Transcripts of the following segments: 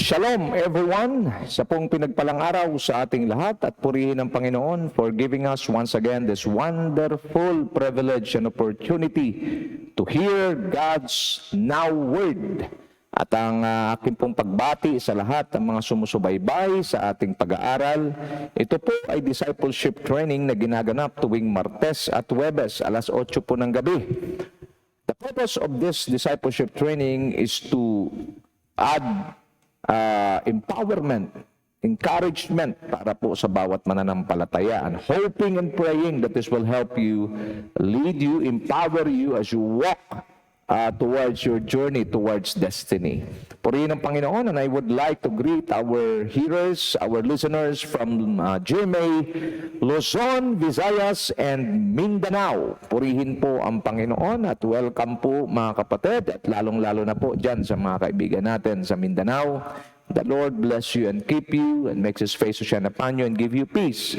Shalom everyone! Sa pong pinagpalang araw sa ating lahat at purihin ang Panginoon for giving us once again this wonderful privilege and opportunity to hear God's now word. At ang aking pong pagbati sa lahat ng mga sumusubaybay sa ating pag-aaral, ito po ay discipleship training na ginaganap tuwing Martes at Huwebes, alas 8 po ng gabi. The purpose of this discipleship training is to add empowerment, encouragement para po sa bawat mananampalataya, and hoping and praying that this will help you, lead you, empower you as you walk towards your journey towards destiny. Purihin ang Panginoon, and I would like to greet our hearers, our listeners from GMA, Luzon, Visayas, and Mindanao. Purihin po ang Panginoon at welcome po mga kapatid, at lalong-lalo na po dyan sa mga kaibigan natin sa Mindanao. The Lord bless you and keep you and makes His face to shine upon you and give you peace.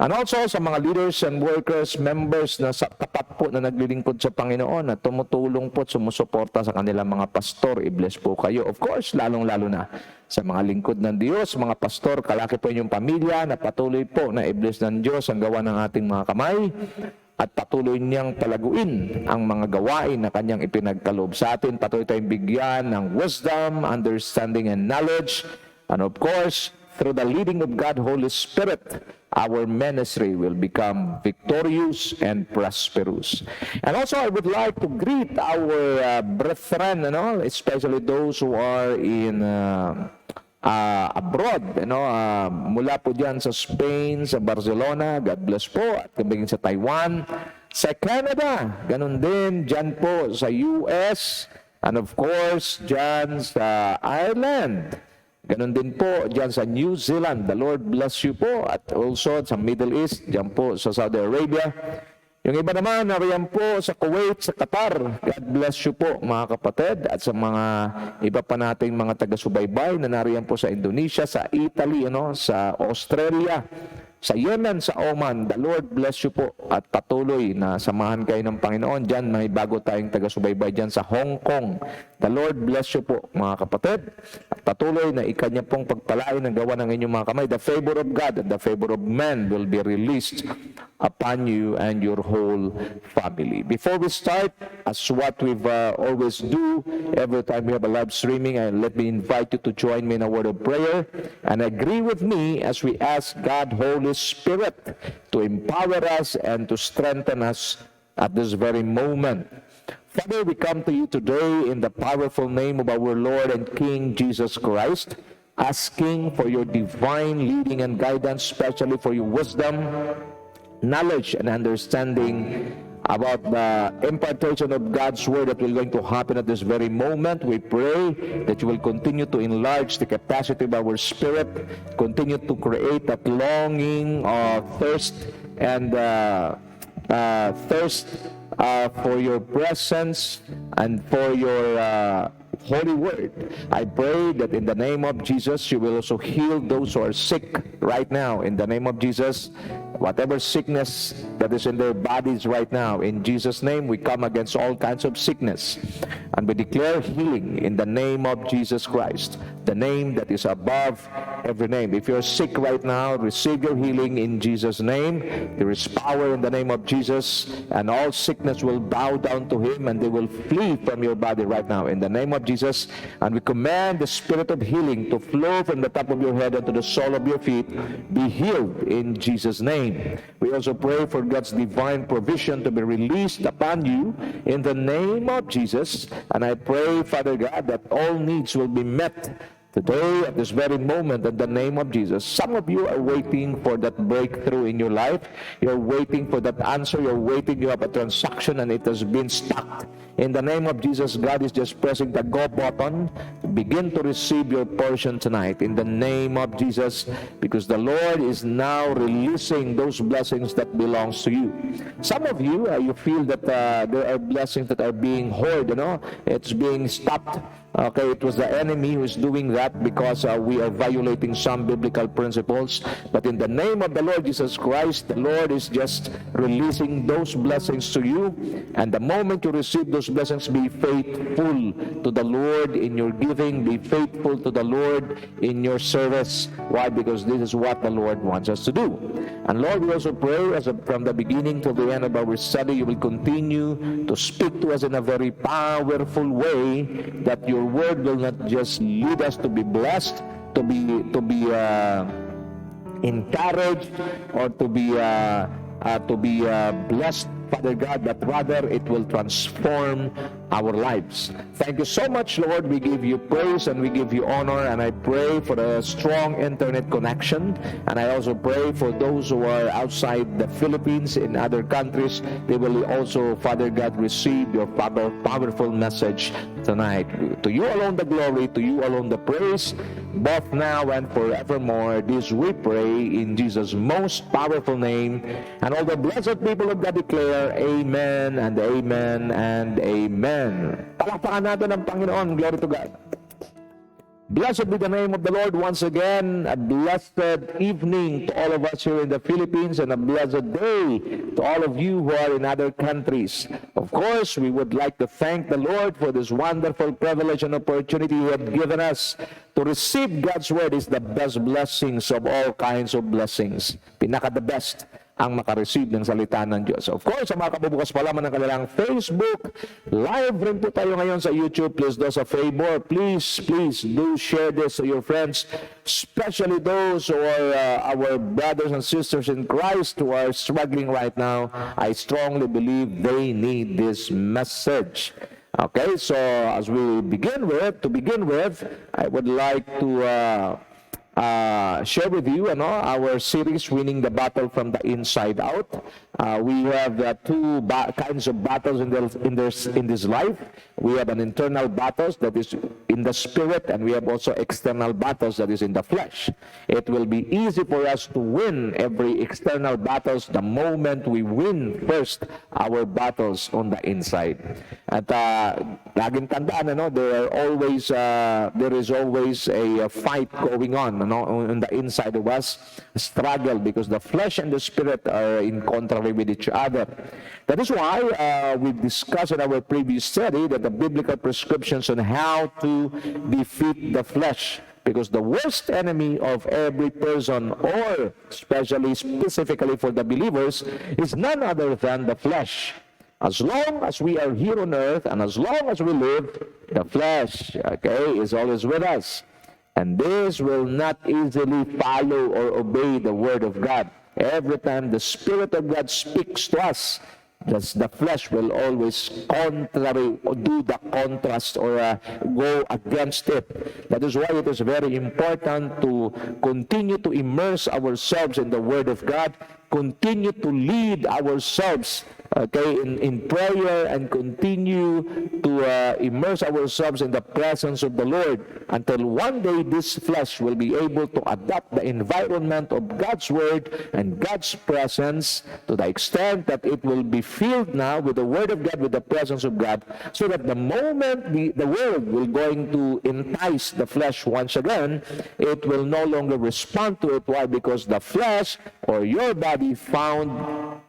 And also sa mga leaders and workers, members na sa tapat po na naglilingkod sa Panginoon at tumutulong po at sumusuporta sa kanilang mga pastor, i-bless po kayo. Of course, lalong-lalo na sa mga lingkod ng Diyos, mga pastor, kalaki po inyong pamilya na patuloy po na i-bless ng Diyos ang gawa ng ating mga kamay at patuloy niyang palaguin ang mga gawain na kanyang ipinagkaloob sa atin. Patuloy tayong bigyan ng wisdom, understanding, and knowledge. And of course, through the leading of God, Holy Spirit, our ministry will become victorious and prosperous. And also, I would like to greet our brethren, especially those who are in abroad, mula po dyan sa Spain, sa Barcelona, God bless po, at kabigin sa Taiwan, sa Canada, ganun din, dyan po sa US, and of course, dyan sa Ireland. Ganun din po dyan sa New Zealand. The Lord bless you po. At also sa Middle East, dyan po sa Saudi Arabia. Yung iba naman, nariyan po sa Kuwait, sa Qatar. God bless you po mga kapatid. At sa mga iba pa nating mga taga-subaybay na nariyan po sa Indonesia, sa Italy, sa Australia, sa Yemen, sa Oman. The Lord bless you po at patuloy na samahan kayo ng Panginoon. Diyan may bago tayong taga-subaybay dyan sa Hong Kong. The Lord bless you po mga kapatid. At patuloy na ikanya pong pagpalain ng gawa ng inyong mga kamay. The favor of God and the favor of men will be released upon you and your whole family. Before we start, as what we've always do every time we have a live streaming, let me invite you to join me in a word of prayer and agree with me as we ask God, Holy Spirit, to empower us and to strengthen us at this very moment. Father, we come to you today in the powerful name of our Lord and King Jesus Christ, asking for your divine leading and guidance, especially for your wisdom, knowledge, and understanding about the impartation of God's word that will going to happen at this very moment. We pray that you will continue to enlarge the capacity of our spirit, continue to create that longing of thirst and for your presence and for your holy word. I pray that in the name of Jesus, you will also heal those who are sick right now. In the name of Jesus, whatever sickness that is in their bodies right now, in Jesus' name, we come against all kinds of sickness. And we declare healing in the name of Jesus Christ, the name that is above every name. If you're sick right now, receive your healing in Jesus' name. There is power in the name of Jesus, and all sickness will bow down to Him, and they will flee from your body right now in the name of Jesus. And we command the spirit of healing to flow from the top of your head and to the sole of your feet. Be healed in Jesus' name. We also pray for God's divine provision to be released upon you in the name of Jesus. And I pray, Father God, that all needs will be met today at this very moment in the name of Jesus. Some of you are waiting for that breakthrough in your life. You're waiting for that answer. You're waiting. You have a transaction and it has been stuck. In the name of Jesus, God is just pressing the go button. Begin to receive your portion tonight in the name of Jesus, because the Lord is now releasing those blessings that belongs to you. Some of you, you feel that there are blessings that are being hoarded, it's being stopped Okay, it was the enemy who is doing that because we are violating some biblical principles. But in the name of the Lord Jesus Christ, the Lord is just releasing those blessings to you. And the moment you receive those blessings, be faithful to the Lord in your giving. Be faithful to the Lord in your service. Why? Because this is what the Lord wants us to do. And Lord, we also pray from the beginning till the end of our study, you will continue to speak to us in a very powerful way, that your word will not just lead us to be blessed, to be encouraged, or to be blessed, Father God, but rather it will transform our lives. Thank you so much, Lord. We give you praise and we give you honor, and I pray for a strong internet connection, and I also pray for those who are outside the Philippines, in other countries. They will also, Father God, receive your powerful message tonight. To you alone the glory, to you alone the praise, both now and forevermore. This we pray in Jesus' most powerful name, and all the blessed people of God declare, Amen and Amen and Amen. Palakpakan natin ang Panginoon. Glory to God. Blessed be the name of the Lord once again. A blessed evening to all of us here in the Philippines, and a blessed day to all of you who are in other countries. Of course, we would like to thank the Lord for this wonderful privilege and opportunity He had given us to receive God's Word. Is the best blessings of all kinds of blessings. Pinaka the best ang makareceive ng salita ng Diyos. Of course, sa mga kabubukas pa lamang ng kanilang Facebook, live rin po tayo ngayon sa YouTube. Please do us a favor. Please do share this to your friends, especially those who are our brothers and sisters in Christ who are struggling right now. I strongly believe they need this message. Okay, so as we begin with, I would like to share with you our series, Winning the Battle from the Inside Out. We have two kinds of battles in this life. We have an internal battles that is in the spirit, and we have also external battles that is in the flesh. It will be easy for us to win every external battles the moment we win first our battles on the inside. At laging tandaan, there is always a fight going on on the inside of us, struggle, because the flesh and the spirit are in contrary with each other. That is why we discussed in our previous study that the biblical prescriptions on how to defeat the flesh, because the worst enemy of every person, or specifically for the believers, is none other than the flesh. As long as we are here on earth and as long as we live, the flesh, is always with us. And this will not easily follow or obey the Word of God. Every time the Spirit of God speaks to us, the flesh will always do the contrast or go against it. That is why it is very important to continue to immerse ourselves in the Word of God, continue to lead ourselves in prayer, and continue to immerse ourselves in the presence of the Lord, until one day this flesh will be able to adapt the environment of God's Word and God's presence to the extent that it will be filled now with the Word of God, with the presence of God, so that the moment the world will going to entice the flesh once again, it will no longer respond to it. Why? Because the flesh, or your body, found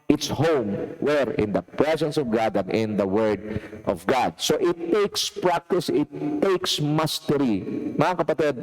its home where? In the presence of God and in the Word of God. So it takes practice, it takes mastery. Mga kapatid,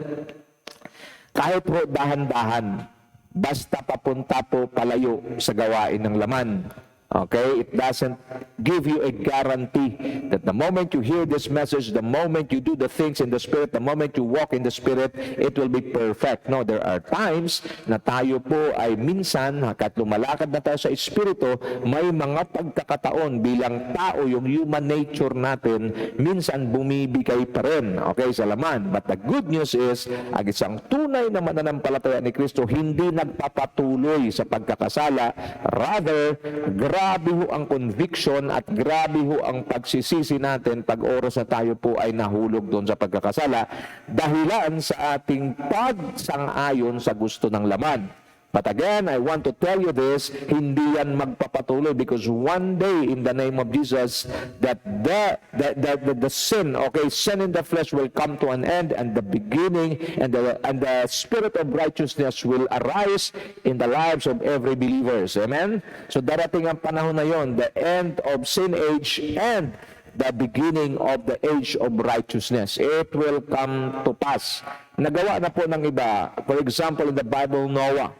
kahit po dahan-dahan, basta papunta po palayo sa gawain ng laman. Okay? It doesn't give you a guarantee that the moment you hear this message, the moment you do the things in the Spirit, the moment you walk in the Spirit, it will be perfect. No, there are times na tayo po ay minsan, hanggat lumalakad na tayo sa Espiritu, may mga pagkakataon bilang tao, yung human nature natin, minsan bumibigay pa rin, sa laman. But the good news is, ang isang tunay na mananampalataya ni Kristo, hindi nagpapatuloy sa pagkakasala. Rather, grabe ho ang conviction at grabe ho ang pagsisisi natin pag oras na tayo po ay nahulog doon sa pagkakasala, dahilan sa ating pagsang-ayon sa gusto ng laman. But again, I want to tell you this, hindi yan magpapatuloy because one day in the name of Jesus that the sin, okay, sin in the flesh will come to an end and the beginning and the spirit of righteousness will arise in the lives of every believers. Amen? So darating ang panahon na yon, the end of sin age and the beginning of the age of righteousness. It will come to pass. Nagawa na po ng iba. For example, in the Bible, Noah.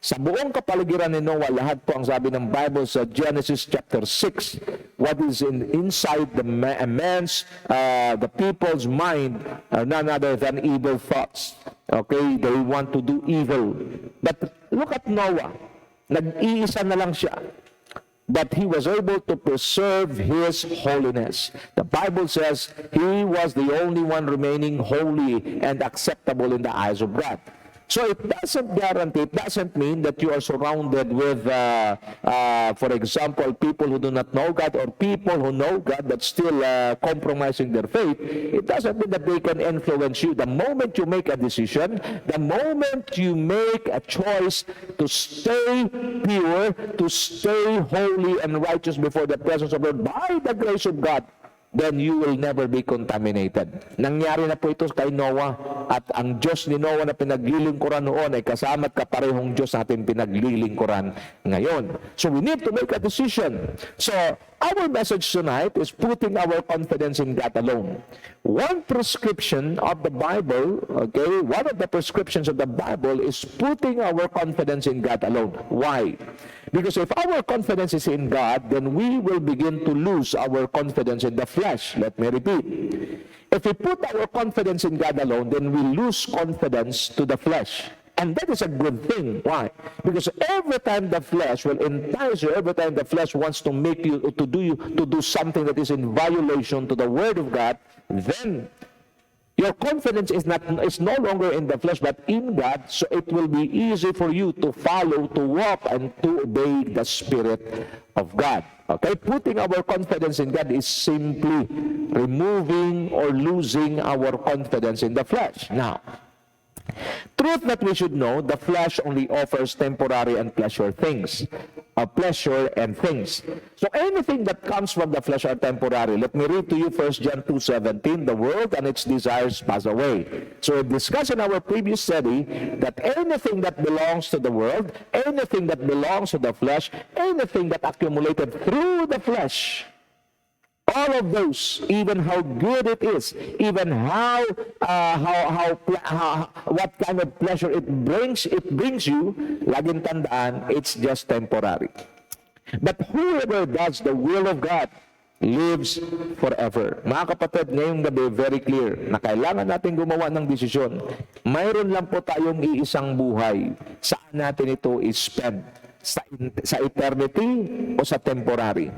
Sa buong kapaligiran ni Noah, lahat po ang sabi ng Bible sa Genesis chapter 6, what is inside the people's mind are none other than evil thoughts. Okay, they want to do evil. But look at Noah. Nag-iisa na lang siya. But he was able to preserve his holiness. The Bible says he was the only one remaining holy and acceptable in the eyes of God. So it doesn't guarantee, it doesn't mean that you are surrounded with, for example, people who do not know God or people who know God but still compromising their faith. It doesn't mean that they can influence you. The moment you make a decision, the moment you make a choice to stay pure, to stay holy and righteous before the presence of God by the grace of God, then you will never be contaminated. Nangyari na po ito kay Noah at ang Diyos ni Noah na pinaglilingkuran noon ay kasama at kaparehong Diyos natin pinaglilingkuran ngayon. So we need to make a decision. So our message tonight is putting our confidence in God alone. One prescription of the Bible, okay, one of the prescriptions of the Bible is putting our confidence in God alone. Why? Because if our confidence is in God, then we will begin to lose our confidence in the flesh. Let me repeat. If we put our confidence in God alone, then we lose confidence to the flesh. And that is a good thing. Why? Because every time the flesh will entice you, every time the flesh wants to make you to do something that is in violation to the Word of God, then your confidence is no longer in the flesh but in God, so it will be easy for you to follow, to walk, and to obey the Spirit of God. Okay? Putting our confidence in God is simply removing or losing our confidence in the flesh. Now, truth that we should know, the flesh only offers temporary and pleasure things. Pleasure and things. So anything that comes from the flesh are temporary. Let me read to you 1 John 2:17. The world and its desires pass away. So we discussed in our previous study that anything that belongs to the world, anything that belongs to the flesh, anything that accumulated through the flesh, all of those, even how good it is, even what kind of pleasure it brings you, laging tandaan, it's just temporary. But whoever does the will of God lives forever. Mga kapatid, ngayong gabi, very clear na kailangan natin gumawa ng desisyon. Mayroon lang po tayong iisang buhay. Saan natin ito i-spend? Sa eternity o sa temporary?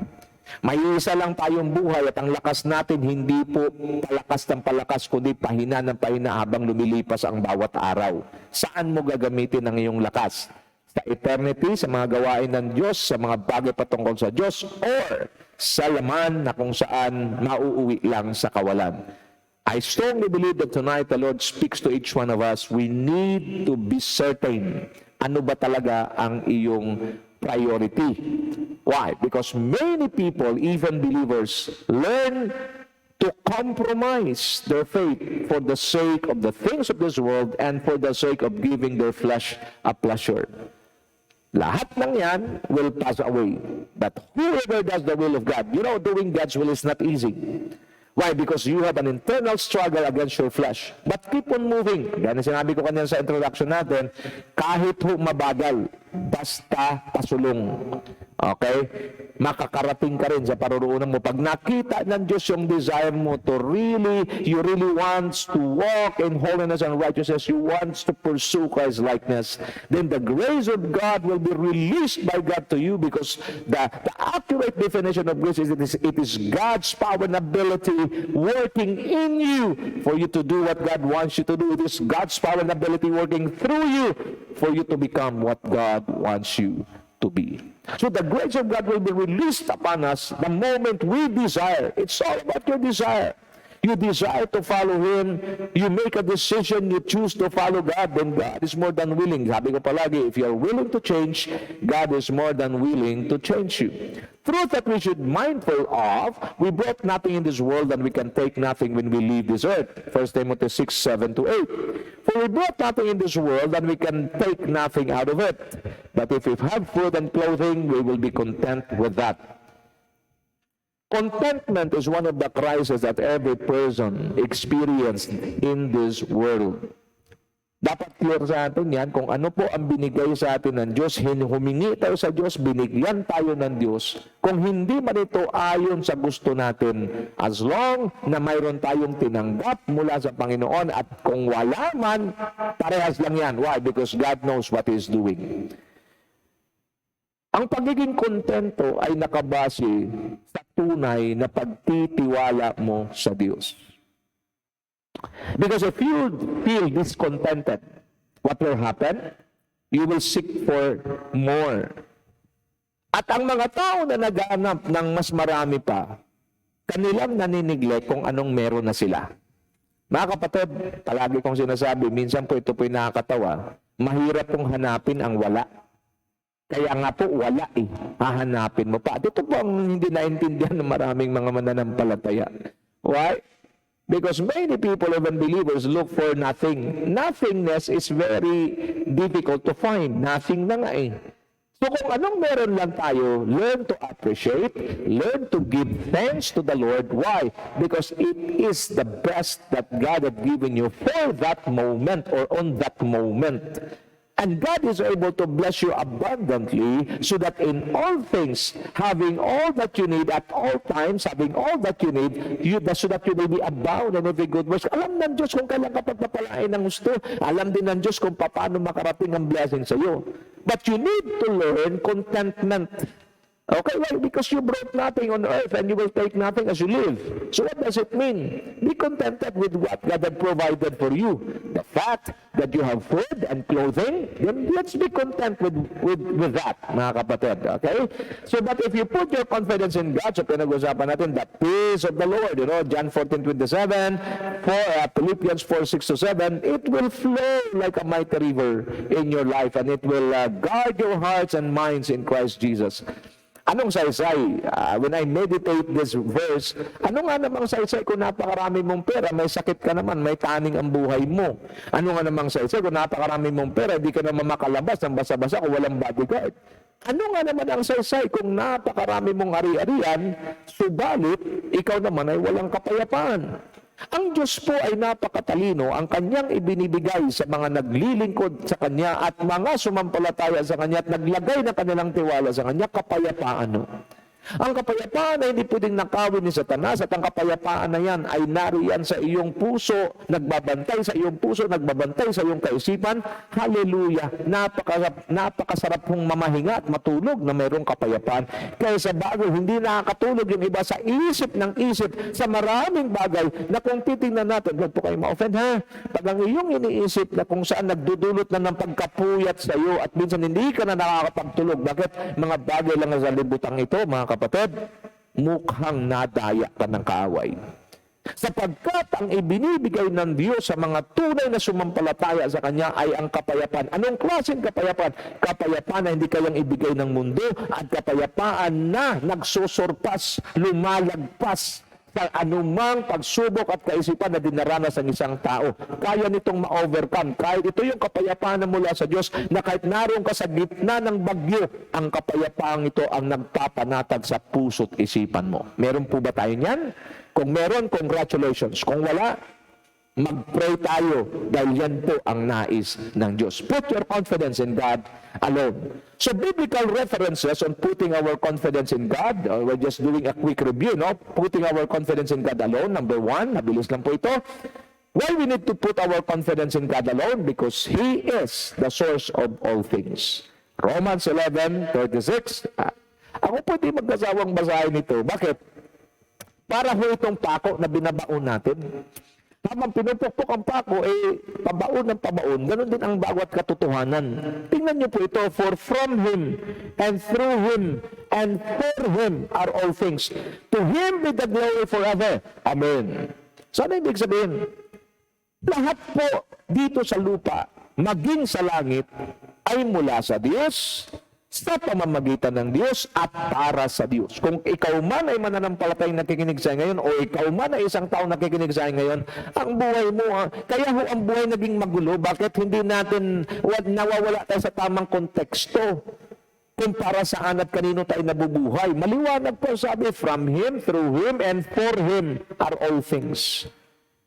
May isa lang tayong buhay at ang lakas natin hindi po palakas ng palakas kundi pahina ng pahina habang lumilipas ang bawat araw. Saan mo gagamitin ang iyong lakas? Sa eternity, sa mga gawain ng Diyos, sa mga bagay patungkol sa Diyos, or sa laman na kung saan mauuwi lang sa kawalan? I strongly believe that tonight the Lord speaks to each one of us. We need to be certain. Ano ba talaga ang iyong priority? Why? Because many people, even believers, learn to compromise their faith for the sake of the things of this world and for the sake of giving their flesh a pleasure. Lahat ng yan will pass away. But whoever does the will of God, doing God's will is not easy. Why? Because you have an internal struggle against your flesh. But keep on moving. Yan ang sinabi ko kanina sa introduction natin, kahit mabagal, basta pasulong. Okay? Makakarating ka rin sa paruroonan mo. Pag nakita ng Diyos yung desire mo to you really want to walk in holiness and righteousness, you want to pursue Christ's likeness, then the grace of God will be released by God to you, because the accurate definition of grace is it is God's power and ability working in you for you to do what God wants you to do. It is God's power and ability working through you for you to become what God wants you to be. So the grace of God will be released upon us the moment we desire. It's all about your desire. you desire to follow Him, you make a decision, you choose to follow God, then God is more than willing. Sabi ko palagi, if you are willing to change, God is more than willing to change you. Truth that we should mindful of, we brought nothing in this world and we can take nothing when we leave this earth. 1 Timothy 6:7-8. For we brought nothing in this world and we can take nothing out of it. But if we have food and clothing, we will be content with that. Contentment is one of the crises that every person experienced in this world. Dapat clear sa atin yan kung ano po ang binigay sa atin ng Diyos. Humingi tayo sa Diyos, binigyan tayo ng Diyos. Kung hindi man ito ayon sa gusto natin, as long na mayroon tayong tinanggap mula sa Panginoon, at kung wala man, parehas lang yan. Why? Because God knows what He is doing. Ang pagiging kontento ay nakabase sa tunay na pagtitiwala mo sa Diyos. Because if you feel discontented, what will happen? You will seek for more. At ang mga tao na naghahanap ng mas marami pa, kanilang naniniglect kung anong meron na sila. Mga kapatid, palagi kong sinasabi, minsan po ito po yung nakakatawa, mahirap pong hanapin ang wala. Kaya nga po, wala eh. Hahanapin mo pa. Ito po ang hindi naintindihan ng maraming mga mananampalataya. Why? Because many people, even believers, look for nothing. Nothingness is very difficult to find. Nothing na nga eh. So kung anong meron lang tayo, learn to appreciate, learn to give thanks to the Lord. Why? Because it is the best that God had given you for that moment or on that moment. And God is able to bless you abundantly so that in all things, having all that you need at all times, having all that you need, so that you may be abound in every good works. Alam ng Diyos kung kailan kapag papalain ng gusto. Alam din ng Diyos kung paano makarating ang blessing sa iyo. But you need to learn contentment. Okay, well, because you brought nothing on earth and you will take nothing as you live. So what does it mean? Be contented with what God had provided for you. The fact that you have food and clothing, then let's be content with that, mga kapatid. Okay? So, but if you put your confidence in God, so pinag-usapan natin, the peace of the Lord, John 14:27, Philippians 4:6-7, it will flow like a mighty river in your life and it will guard your hearts and minds in Christ Jesus. Anong saysay? When I meditate this verse, ano nga namang saysay kung napakarami mong pera, may sakit ka naman, may taning ang buhay mo? Ano nga namang saysay kung napakarami mong pera, hindi ka naman makalabas ng basa-basa kung walang bodyguard? Ano nga naman ang saysay kung napakarami mong ari-arian, subalit ikaw naman ay walang kapayapaan? Ang Diyos po ay napakatalino, ang Kanyang ibinibigay sa mga naglilingkod sa Kanya at mga sumampalataya sa Kanya at naglagay ng kanilang tiwala sa Kanya, kapayapaan. Ang kapayapaan ay hindi pwedeng nakawin ni Satanas at ang kapayapaan na yan ay nariyan sa iyong puso, nagbabantay sa iyong puso, nagbabantay sa iyong kaisipan. Hallelujah! Napakasarap pong mamahinga at matulog na mayroong kapayapaan. Kaya sa bagay, hindi nakakatulog yung iba sa isip ng isip sa maraming bagay na kung titingnan natin, huwag po kayo ma-offend ha, pag ang iyong iniisip na kung saan nagdudulot na ng pagkapuyat sa iyo at minsan hindi ka na nakakapagtulog. Bakit? Mga bagay lang sa libutang ito, mga kapatid, mukhang nadaya ka ng kaaway. Sapagkat ang ibinibigay ng Diyos sa mga tunay na sumampalataya sa Kanya ay ang kapayapaan. Anong klaseng kapayapaan? Kapayapaan na hindi kayang ibigay ng mundo at kapayapaan na nagsusurpas, lumalagpas sa anumang pagsubok at kaisipan na dinaranas ng isang tao. Kaya nitong ma-overcome. Kahit ito yung kapayapaan na mula sa Diyos na kahit naroon ka sa gitna ng bagyo, ang kapayapaan ito ang nagpapanatag sa puso't isipan mo. Meron po ba tayo niyan? Kung meron, congratulations. Kung wala, mag-pray tayo dahil yan po ang nais ng Diyos. Put your confidence in God alone. So biblical references on putting our confidence in God, we're just doing a quick review, putting our confidence in God alone. Number one, nabilis lang po ito. Why we need to put our confidence in God alone? Because He is the source of all things. Romans 11:36. Ako po di magkasawang basahin ito. Bakit? Para ho itong pako na binabaon natin. Habang pinupukpok ang pako, pabaon ng pabaon, ganun din ang bawat katotohanan. Tingnan niyo po ito, for from Him, and through Him, and for Him are all things. To Him be the glory forever. Amen. So ano ibig sabihin? Lahat po dito sa lupa, maging sa langit, ay mula sa Diyos, sa pamamagitan ng Diyos at para sa Diyos. Kung ikaw man ay mananampalatayang nakikinig sa ngayon o ikaw man ay isang tao nakikinig sa ngayon, ang buhay mo, kaya ho ang buhay naging magulo, bakit hindi natin nawawala tayo sa tamang konteksto kung para saan at kanino tayo nabubuhay? Maliwanag po sabi, from Him, through Him, and for Him are all things.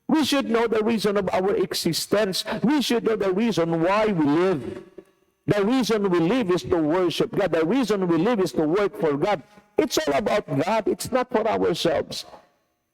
We should know the reason of our existence. We should know the reason why we live. The reason we live is to worship God. The reason we live is to work for God. It's all about God. It's not for ourselves.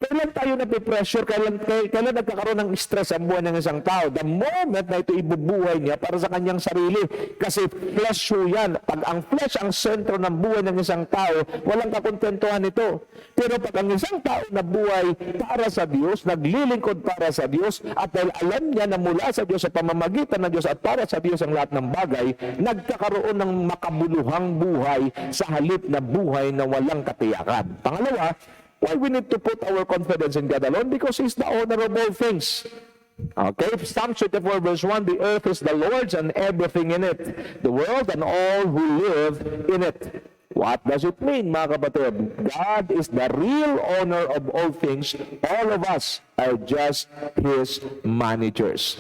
Kailan tayo napipressure? Kailan nagkakaroon ng stress ang buhay ng isang tao? The moment na ito ibubuhay niya para sa kanyang sarili. Kasi flesh ho yan. Pag ang flesh ang sentro ng buhay ng isang tao, walang kakontentuhan ito. Pero pag ang isang tao na buhay para sa Diyos, naglilingkod para sa Diyos, at dahil alam niya na mula sa Diyos, sa pamamagitan ng Diyos at para sa Diyos ang lahat ng bagay, nagkakaroon ng makabuluhang buhay sa halip na buhay na walang katiyakan. Pangalawa, why we need to put our confidence in God alone? Because He's the owner of all things. Okay, Psalm 34 verse 1, the earth is the Lord's and everything in it, the world and all who live in it. What does it mean, mga kapatid? God is the real owner of all things. All of us are just His managers.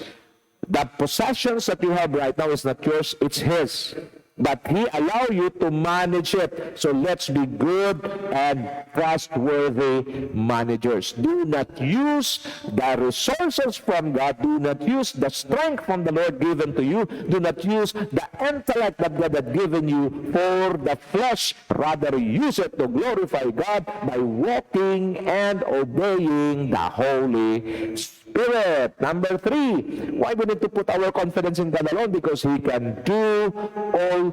The possessions that you have right now is not yours, it's His. But He allow you to manage it. So let's be good and trustworthy managers. Do not use the resources from God. Do not use the strength from the Lord given to you. Do not use the intellect that God had given you for the flesh. Rather, use it to glorify God by walking and obeying the Holy Spirit. Number 3, why we need to put our confidence in God alone? Because He can do all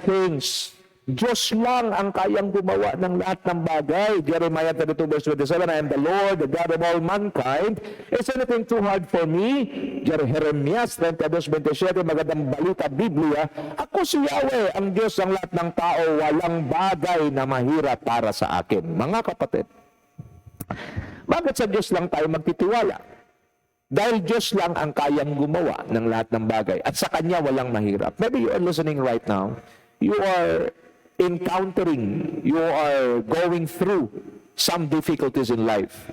things. Diyos lang ang kayang gumawa ng lahat ng bagay. Jeremiah 32 verse 27, I am the Lord, the God of all mankind. Is anything too hard for me? Jeremias 32:27, magandang balita, Biblia. Ako si Yahweh, ang Diyos ng lahat ng tao, walang bagay na mahirap para sa akin. Mga kapatid, bakit sa Diyos lang tayo magtitiwala? Dahil Diyos lang ang kayang gumawa ng lahat ng bagay. At sa Kanya walang mahirap. Maybe you are listening right now. You are encountering, you are going through some difficulties in life.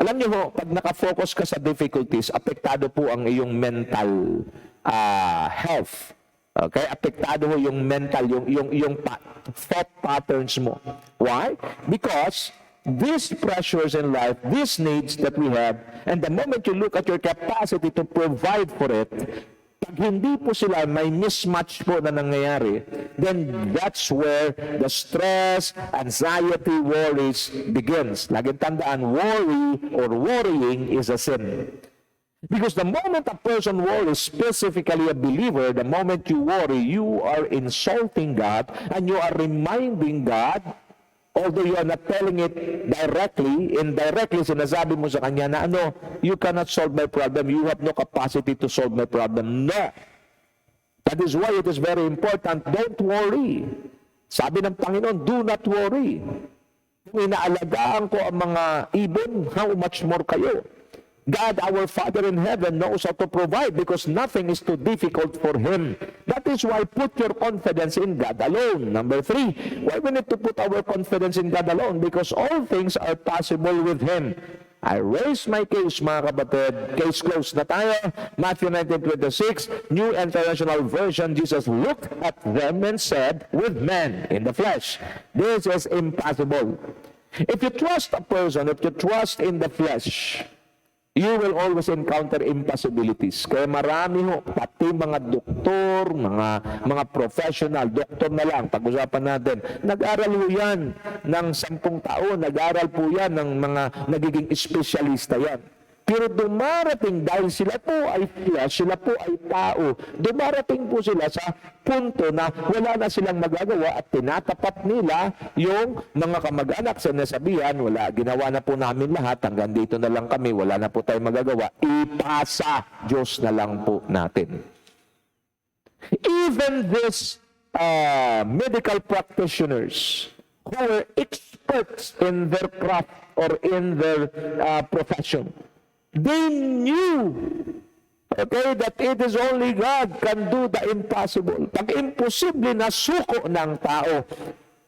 Alam niyo ho, pag nakafocus ka sa difficulties, apektado po ang iyong mental health. Okay? Apektado ho yung mental, yung thought patterns mo. Why? Because these pressures in life, these needs that we have, and the moment you look at your capacity to provide for it, pag hindi po sila may mismatch po na nangyayari, then that's where the stress, anxiety, worries begins. Laging tandaan, worry or worrying is a sin. Because the moment a person worries, specifically a believer, the moment you worry, you are insulting God and you are reminding God, although you are not telling it directly, indirectly, sinasabi mo sa Kanya na you cannot solve my problem, you have no capacity to solve my problem. No. That is why it is very important, don't worry. Sabi ng Panginoon, do not worry. Kung inaalagaan ko ang mga ibon, how much more kayo? God, our Father in heaven, knows how to provide because nothing is too difficult for Him. That is why put your confidence in God alone. Number 3, why we need to put our confidence in God alone? Because all things are possible with Him. I raise my case, mga kapatid. Case closed na tayo. Matthew 19:26, New International Version, Jesus looked at them and said, with men in the flesh, this is impossible. If you trust a person, if you trust in the flesh, you will always encounter impossibilities. Kaya marami ho, pati mga doktor, mga professional, doktor na lang, pag-usapan natin, nag-aral ho yan ng 10 taon, nag-aral po yan ng mga nagiging espesyalista yan. Pero dumarating dahil sila po ay flesh, sila po ay tao, dumarating po sila sa punto na wala na silang magagawa at tinatapat nila yung mga kamag-anak sa nasabihan, wala, ginawa na po namin lahat, hanggang dito na lang kami, wala na po tayong magagawa, ipasa, Diyos na lang po natin. Even these medical practitioners who were experts in their craft or in their profession, They knew, okay, that it is only God can do the impossible. Pag imposible na suko ng tao,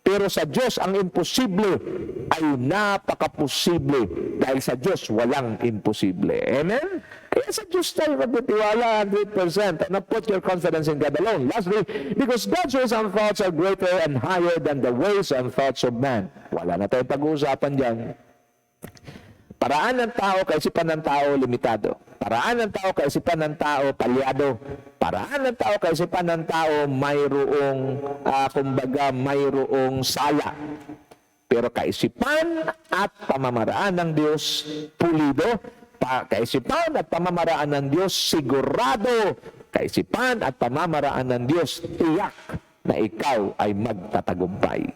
pero sa Diyos ang imposible ay napaka-posible. Dahil sa Diyos walang imposible. Amen? Kaya sa Diyos tayo magtitiwala 100% and put your confidence in God alone. Lastly, because God's ways and thoughts are greater and higher than the ways and thoughts of man. Wala na tayong pag-uusapan dyan. Paraan ng tao, kaisipan ng tao, limitado. Paraan ng tao, kaisipan ng tao, palyado. Paraan ng tao, kaisipan ng tao, mayroong, mayroong sala. Pero kaisipan at pamamaraan ng Diyos, pulido. Kaisipan at pamamaraan ng Diyos, sigurado. Kaisipan at pamamaraan ng Diyos, tiyak na ikaw ay magtatagumpay.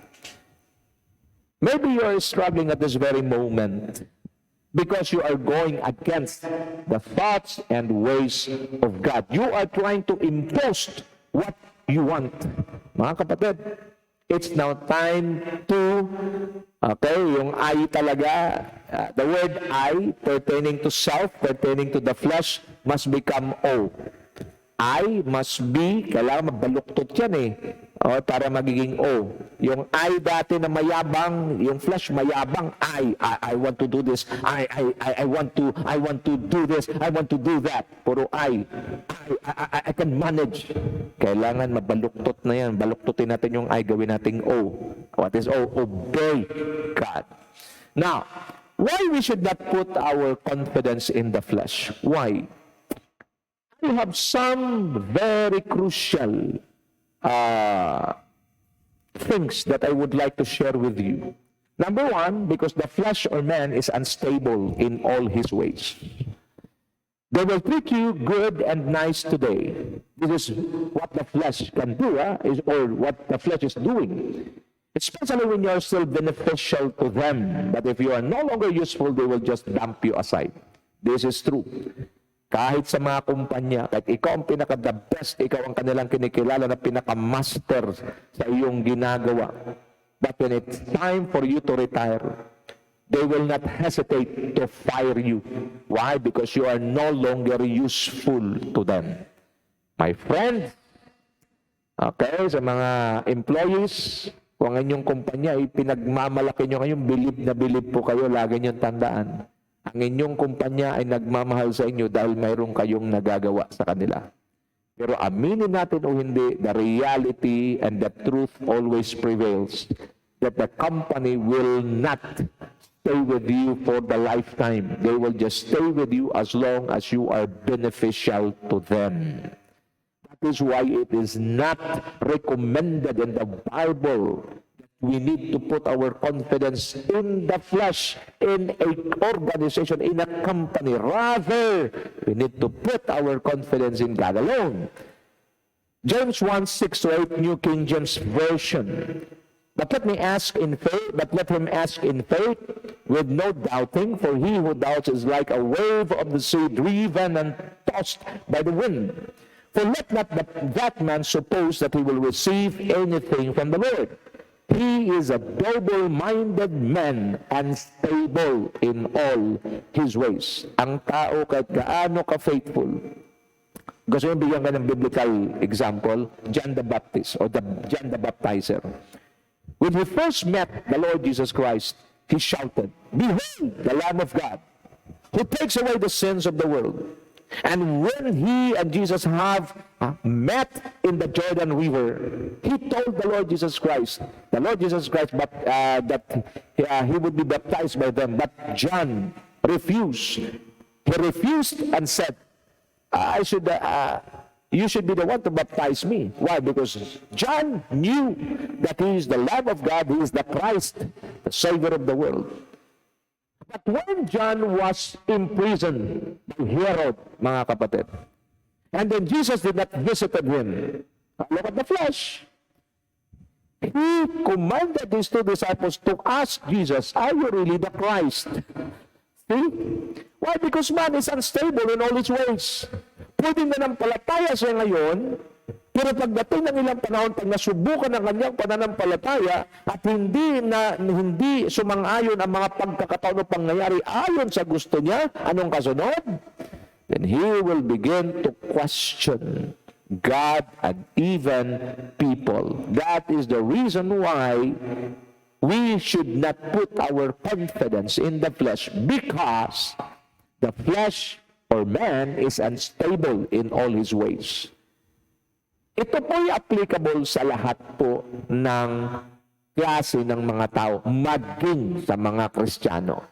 Maybe you are struggling at this very moment because you are going against the thoughts and ways of God. You are trying to impose what you want. Mga kapatid, it's now time to, okay, yung I talaga, the word I pertaining to self, pertaining to the flesh, must become O. I must be, kailangan magbaluktot yan eh. O, para magiging O. Yung I dati na mayabang, yung flesh mayabang, I want to do this. I want to do this. I want to do that. Puro I can manage. Kailangan mabaluktot na yan. Baluktutin natin yung I, gawin nating O. What is O? Obey God. Now, why we should not put our confidence in the flesh? Why? I have some very crucial things that I would like to share with you. Number one, because the flesh or man is unstable in all his ways. They will treat you good and nice today. This is what the flesh can do, or what the flesh is doing. Especially when you are still beneficial to them. But if you are no longer useful, they will just dump you aside. This is true. Kahit sa mga kumpanya, kahit ikaw ang pinaka-the best, ikaw ang kanilang kinikilala na pinaka-master sa iyong ginagawa. But when it's time for you to retire, they will not hesitate to fire you. Why? Because you are no longer useful to them. My friend, okay, sa mga employees, kung ang inyong kumpanya ay pinagmamalaki nyo ngayon, bilib na bilib po kayo, lagi nyo tandaan. Ang inyong kumpanya ay nagmamahal sa inyo dahil mayroon kayong nagagawa sa kanila. Pero aminin natin o hindi, the reality and the truth always prevails that the company will not stay with you for the lifetime. They will just stay with you as long as you are beneficial to them. That is why it is not recommended in the Bible. We need to put our confidence in the flesh, in an organization, in a company. Rather, we need to put our confidence in God alone. James 1:6-8, New King James Version. But let him ask in faith, with no doubting, for he who doubts is like a wave of the sea, driven and tossed by the wind. For let not that man suppose that he will receive anything from the Lord. He is a double-minded man, unstable in all his ways. Ang tao kahit gaano ka-faithful. Gusto yung bigyan ka ng biblical example, John the Baptist or John the Baptizer. When he first met the Lord Jesus Christ, he shouted, "Behold, the Lamb of God, who takes away the sins of the world." And when he and Jesus have met in the Jordan River, he told the Lord Jesus Christ that he would be baptized by them. But John refused. He refused and said, you should be the one to baptize me. Why? Because John knew that he is the Lamb of God, he is the Christ, the Savior of the world. But when John was imprisoned by Herod, mga kapatid, and then Jesus did not visit him, look at the flesh. He commanded his two disciples to ask Jesus, "Are you really the Christ?" See? Why? Because man is unstable in all his ways. Pwede na ng palataya siya ngayon, Pero pagdating ng ilang panahon, pag nasubukan ng kanyang pananampalataya at hindi sumang-ayon ang mga pagkakataon o pangyayari ayon sa gusto niya, anong kasunod? Then he will begin to question God and even people. That is the reason why we should not put our confidence in the flesh, because the flesh or man is unstable in all his ways. Ito po'y applicable sa lahat po ng klase ng mga tao, maging sa mga Kristiyano.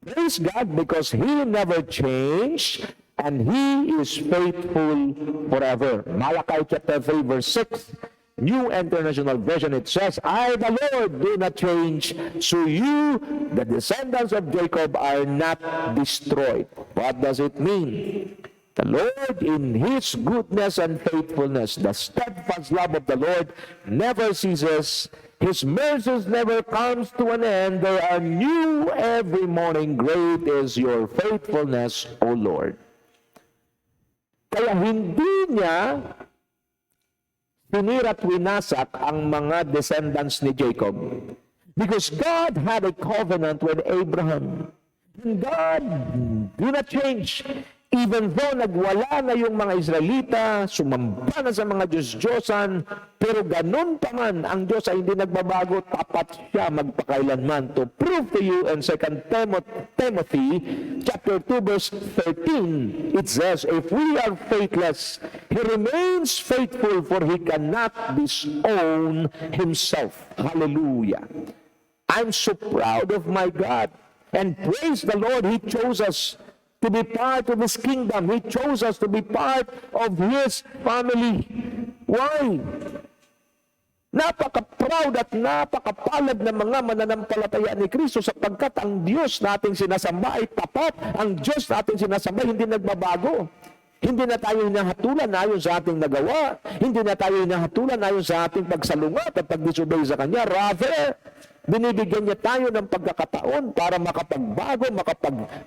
Praise God because He never changed and He is faithful forever. Malachi chapter 3 verse 6, New International Version, it says, I, the Lord, do not change, so you, the descendants of Jacob, are not destroyed. What does it mean? The Lord, in His goodness and faithfulness, the steadfast love of the Lord never ceases. His mercies never comes to an end. They are new every morning. Great is your faithfulness, O Lord. Kaya hindi niya sinira't winasak ang mga descendants ni Jacob. Because God had a covenant with Abraham. And God did not change. Even though nagwala na yung mga Israelita, sumamba na sa mga Diyos-Diyosan, pero ganun pa man, ang Diyos ay hindi nagbabago, tapat siya magpakailanman. To prove to you in 2 Timothy chapter 2 verse 13, it says, if we are faithless, He remains faithful, for He cannot disown Himself. Hallelujah. I'm so proud of my God. And praise the Lord, He chose us to be part of His kingdom. He chose us to be part of His family. Why? Napaka-proud at napakapalad ng mga mananampalataya ni Kristo sapagkat ang Diyos nating sinasamba ay tapat. Ang Diyos nating sinasamba hindi nagbabago. Hindi na tayo hinahatulan ayon sa ating nagawa. Hindi na tayo hinahatulan ayon sa ating pagsalungat at pagdisobey sa Kanya. Rather, binibigyan niya tayo ng pagkakataon para makapagbago,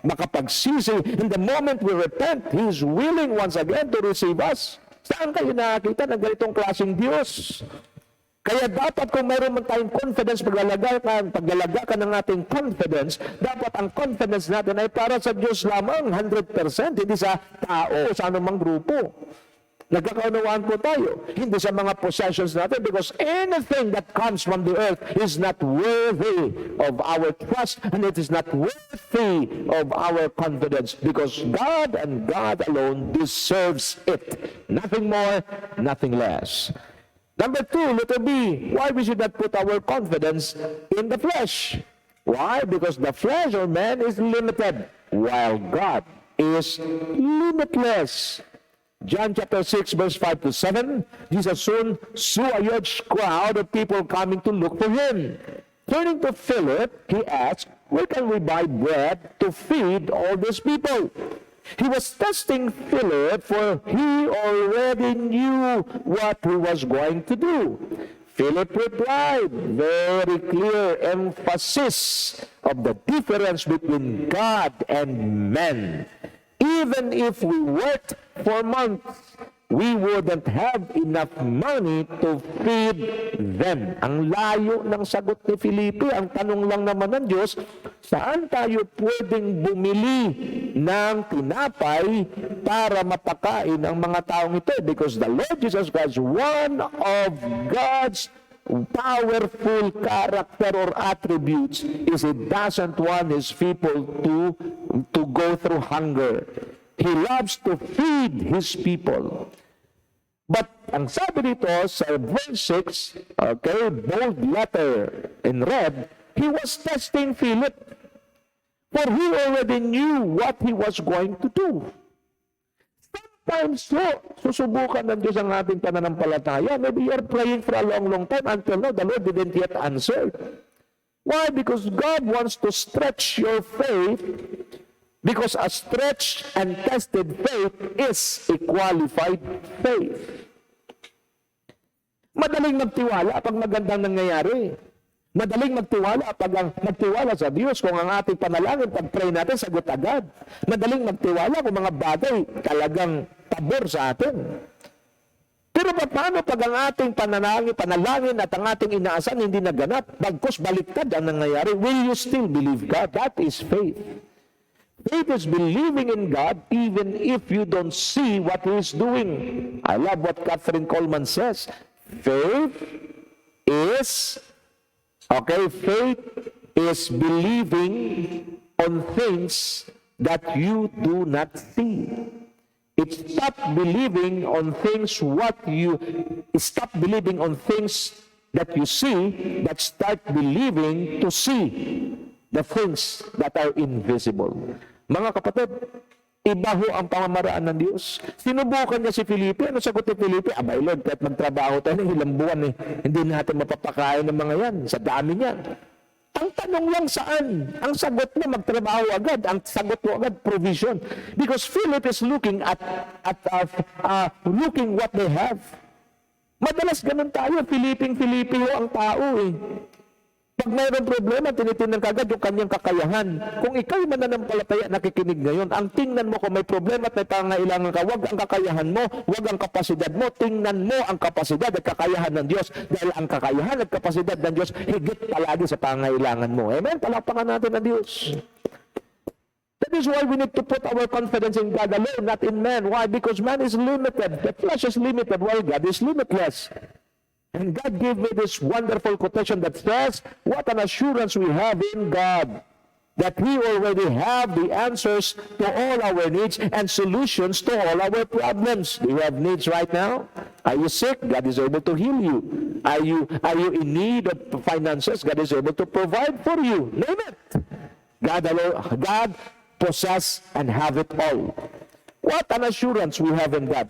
makapagsisi. In the moment we repent, He is willing once again to receive us. Saan kayo nakakita ng ganitong klaseng Diyos? Kaya dapat kung mayroon man tayong confidence, paglalaga ka ng ating confidence, dapat ang confidence natin ay para sa Diyos lamang, 100%, hindi sa tao o sa anumang grupo. Nagkakaunawaan po tayo, hindi sa mga possessions natin, because anything that comes from the earth is not worthy of our trust, and it is not worthy of our confidence, because God and God alone deserves it. Nothing more, nothing less. Number 2, letter B, why we should not put our confidence in the flesh. Why? Because the flesh or man is limited, while God is limitless. John chapter 6, verse 5 to 7, Jesus soon saw a huge crowd of people coming to look for Him. Turning to Philip, He asked, where can we buy bread to feed all these people? He was testing Philip, for he already knew what he was going to do. Philip replied, very clear emphasis of the difference between God and men. Even if we worked for months, we wouldn't have enough money to feed them. Ang layo ng sagot ni Felipe. Ang tanong lang naman ng Diyos, saan tayo pwedeng bumili ng tinapay para mapakain ang mga taong ito? Because the Lord Jesus Christ, one of God's powerful character or attributes is He doesn't want His people to go through hunger. He loves to feed His people. But ang sabi dito sa verse 6, okay, bold letter in red, He was testing Philip. For he already knew what he was going to do. Sometimes susubukan ng Diyos ang ating pananampalataya. Maybe you're praying for a long time until now, the Lord didn't yet answer. Why? Because God wants to stretch your faith. Because a stretched and tested faith is a qualified faith. Madaling magtiwala pag magandang nangyayari. Madaling magtiwala pag magtiwala sa Diyos kung ang ating panalangin, pag-pray natin, sagot agad. Madaling magtiwala kung mga bagay talagang pabor sa atin. Pero paano pag ang ating panalangin at ang ating inaasahan hindi naganap? Bagkus baliktad ang nangyayari. Will you still believe God? That is faith. Faith is believing in God even if you don't see what He is doing. I love what Catherine Coleman says. Faith is believing on things that you do not see. It's stop believing on things that you see, but start believing to see the things that are invisible. Mga kapatid, iba ho ang pamamaraan ng Diyos. Sinubukan niya si Felipe. Ano sagot ni Felipe? Abay Lord, kahit magtrabaho tayo ng ilang buwan, hindi natin mapapakain ng mga yan. Sa dami niyan. Ang tanong lang saan? Ang sagot niya, magtrabaho agad. Ang sagot mo agad, provision. Because Philip is looking at looking what they have. Madalas ganun tayo, Filipino ang tao Pag mayroong problema, tinitingnan kagad yung kanyang kakayahan. Kung ikaw'y mananampalataya, nakikinig ngayon, ang tingnan mo kung may problema at may pangailangan ka, wag ang kakayahan mo, wag ang kapasidad mo, tingnan mo ang kapasidad at kakayahan ng Diyos. Dahil ang kakayahan at kapasidad ng Diyos, higit palagi sa pangailangan mo. Amen? Palakpakan natin ang Diyos. That is why we need to put our confidence in God alone, not in man. Why? Because man is limited. The flesh is limited, while God is limitless. And God gave me this wonderful quotation that says, what an assurance we have in God, that we already have the answers to all our needs and solutions to all our problems. Do you have needs right now? Are you sick? God is able to heal you. Are you in need of finances? God is able to provide for you. Name it. God possess and have it all. What an assurance we have in God.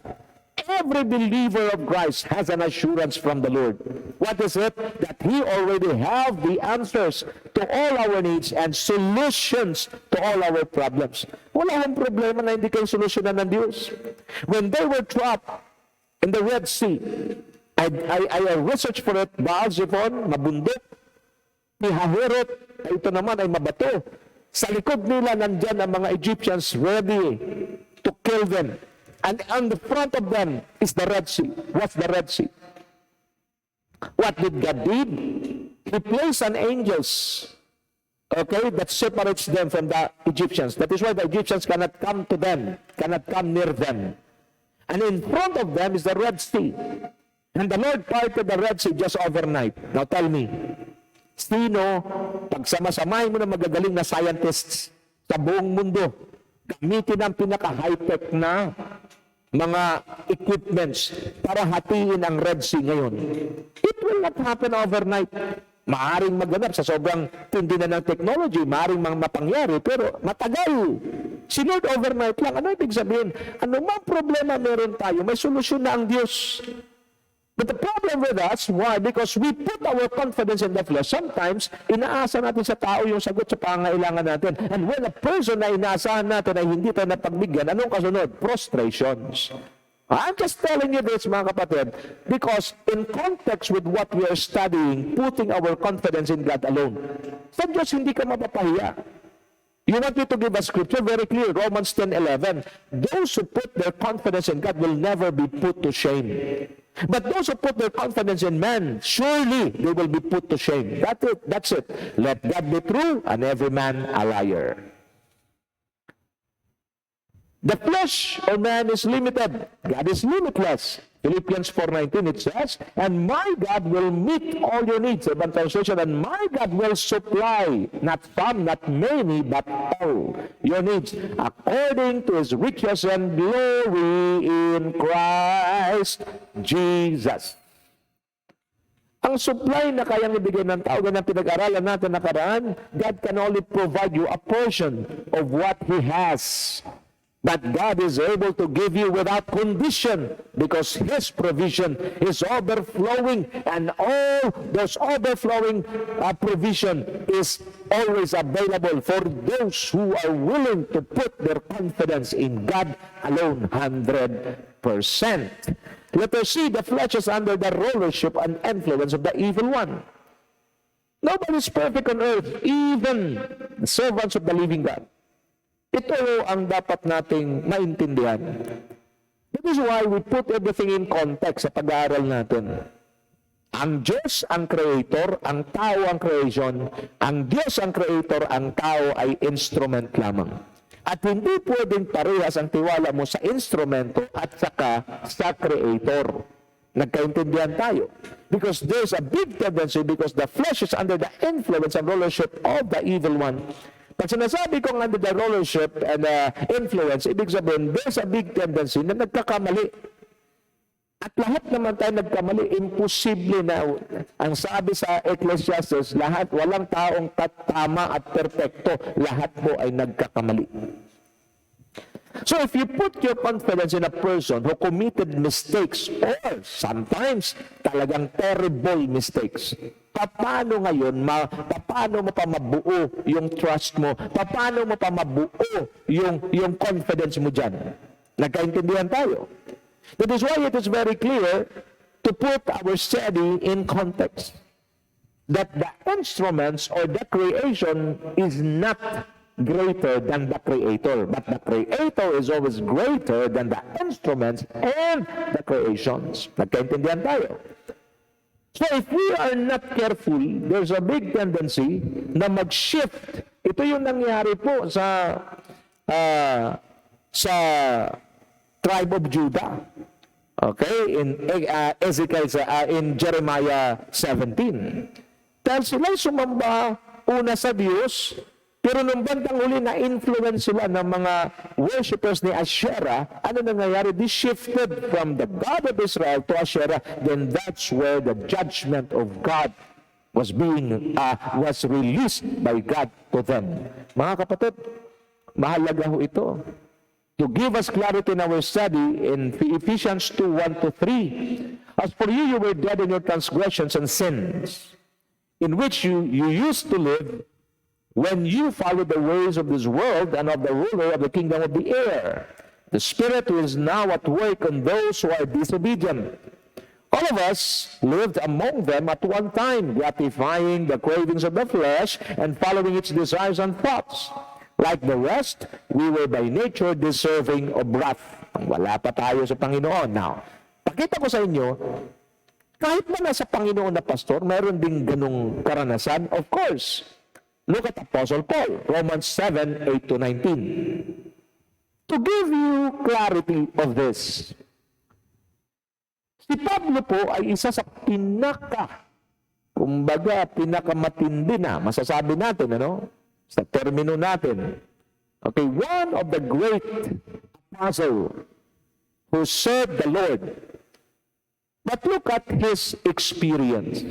Every believer of Christ has an assurance from the Lord. What is it? That He already have the answers to all our needs and solutions to all our problems. Wala akong problema na hindi kayo solusyonan ng Diyos. When they were trapped in the Red Sea, I researched for it, Baal-Zephon, mabundok, Pihahirot, ito naman ay mabato. Sa likod nila nandyan ang mga Egyptians ready to kill them. And on the front of them is the Red Sea. What's the Red Sea? What did God do? He placed an angels, that separates them from the Egyptians. That is why the Egyptians cannot come to them, cannot come near them. And in front of them is the Red Sea. And the Lord parted the Red Sea just overnight. Now tell me, sino, pagsamasamahin mo na magagaling na scientists sa buong mundo, gamitin ang pinaka-high-tech na mga equipments para hatiin ang Red Sea ngayon. It will not happen overnight. Maaring maganap sa sobrang tindi na ng technology, maaring mapangyari, pero matagal. Sinod overnight lang. Ano ibig sabihin? Ano mang problema meron tayo, may solusyon na ang Diyos. But the problem with us, why? Because we put our confidence in the flesh. Sometimes, inaasa natin sa tao yung sagot sa pangailangan natin. And when a person na inaasahan natin ay hindi tayo napagbigyan, anong kasunod? Prostrations. I'm just telling you this, mga kapatid, because in context with what we are studying, putting our confidence in God alone, sa Diyos hindi ka mapapahiya. You want me to give a scripture very clear, Romans 10:11. Those who put their confidence in God will never be put to shame. But those who put their confidence in man, surely they will be put to shame. That's it. Let God be true and every man a liar. The flesh or man is limited. God is limitless. Philippians 4:19 it says, and my God will meet all your needs. Ibang translation, and my God will supply, not some, not many, but all your needs, according to His riches and glory in Christ Jesus. Ang supply na kayang ibigay ng tao, ganang pinag-aralan natin nakaraan, God can only provide you a portion of what He has. But God is able to give you without condition because His provision is overflowing, and all those overflowing provision is always available for those who are willing to put their confidence in God alone 100%. Letter C, the flesh is under the rulership and influence of the evil one. Nobody is perfect on earth, even the servants of the living God. Ito ang dapat nating maintindihan. That is why we put everything in context sa pag-aaral natin. Ang Diyos ang creator, ang tao ang creation, ang Diyos ang creator, ang tao ay instrument lamang. At hindi pwedeng parehas ang tiwala mo sa instrumento at saka sa creator. Nagkaintindihan tayo. Because there's a big tendency, because the flesh is under the influence and rulership of the evil one. Pag sinasabi kong under the rulership and influence, ibig sabihin, there's a big tendency na nagkakamali. At lahat naman tayo nagkamali, imposible na. Ang sabi sa Ecclesiastes, lahat, walang taong tama at perpekto, lahat po ay nagkakamali. So if you put your confidence in a person who committed mistakes or sometimes talagang terrible mistakes, paano ngayon, paano mo pa mabuo yung trust mo? Paano mo pa mabuo yung confidence mo dyan? Nagkaintindihan tayo. That is why it is very clear to put our study in context. That the instruments or the creation is not greater than the Creator. But the Creator is always greater than the instruments and the creations. Nagkaintindihan tayo. So if we are not careful, there's a big tendency na mag-shift. Ito yung nangyari po sa tribe of Judah. Okay? In Jeremiah 17. Dahil sila sumamba una sa Diyos, pero nung bandang uli na-influence sila ng mga worshippers ni Asherah, ano nangyayari? They shifted from the God of Israel to Asherah. Then that's where the judgment of God was released by God to them. Mga kapatid, mahalaga ho ito. To give us clarity in our study in Ephesians 2:1-3. As for you were dead in your transgressions and sins, in which you used to live when you followed the ways of this world and of the ruler of the kingdom of the air, the spirit who is now at work on those who are disobedient. All of us lived among them at one time, gratifying the cravings of the flesh and following its desires and thoughts. Like the rest, we were by nature deserving of wrath. Wala pa tayo sa Panginoon. Now, pakita ko sa inyo, kahit na nasa Panginoon na pastor, mayroon ding ganung karanasan. Of course, look at Apostle Paul, Romans 7:8-19. To give you clarity of this, si Pablo po ay isa sa pinakamatindi na, masasabi natin, sa termino natin. Okay, one of the great apostles who served the Lord. But look at his experience.